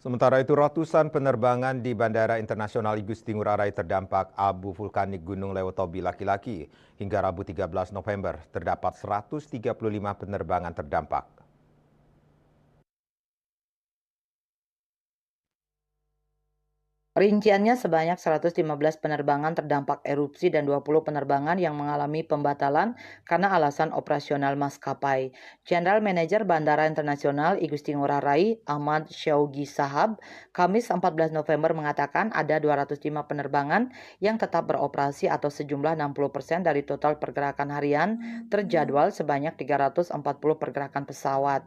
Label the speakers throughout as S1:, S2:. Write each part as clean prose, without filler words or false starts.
S1: Sementara itu ratusan penerbangan di Bandara Internasional Igusti Ngurah Rai terdampak abu vulkanik Gunung Lewotobi laki-laki. Hingga Rabu 13 November terdapat 135 penerbangan terdampak.
S2: Rinciannya sebanyak 115 penerbangan terdampak erupsi dan 20 penerbangan yang mengalami pembatalan karena alasan operasional maskapai. General Manager Bandara Internasional Igusti Ngurah Rai, Ahmad Syaugi Sahab, Kamis 14 November mengatakan ada 205 penerbangan yang tetap beroperasi atau sejumlah 60% dari total pergerakan harian terjadwal sebanyak 340 pergerakan pesawat.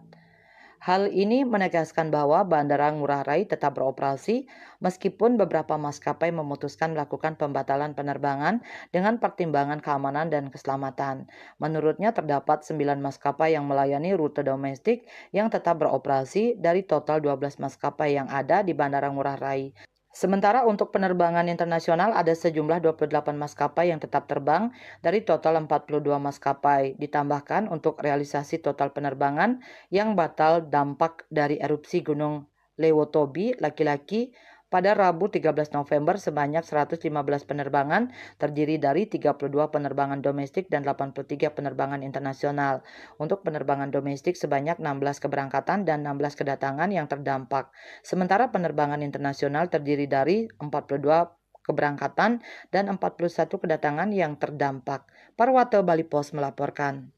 S2: Hal ini menegaskan bahwa Bandara Ngurah Rai tetap beroperasi meskipun beberapa maskapai memutuskan melakukan pembatalan penerbangan dengan pertimbangan keamanan dan keselamatan. Menurutnya terdapat 9 maskapai yang melayani rute domestik yang tetap beroperasi dari total 12 maskapai yang ada di Bandara Ngurah Rai. Sementara untuk penerbangan internasional ada sejumlah 28 maskapai yang tetap terbang dari total 42 maskapai. Ditambahkan untuk realisasi total penerbangan yang batal dampak dari erupsi Gunung Lewotobi laki-laki pada Rabu 13 November sebanyak 115 penerbangan terdiri dari 32 penerbangan domestik dan 83 penerbangan internasional. Untuk penerbangan domestik sebanyak 16 keberangkatan dan 16 kedatangan yang terdampak. Sementara penerbangan internasional terdiri dari 42 keberangkatan dan 41 kedatangan yang terdampak. Parwate Bali Pos melaporkan.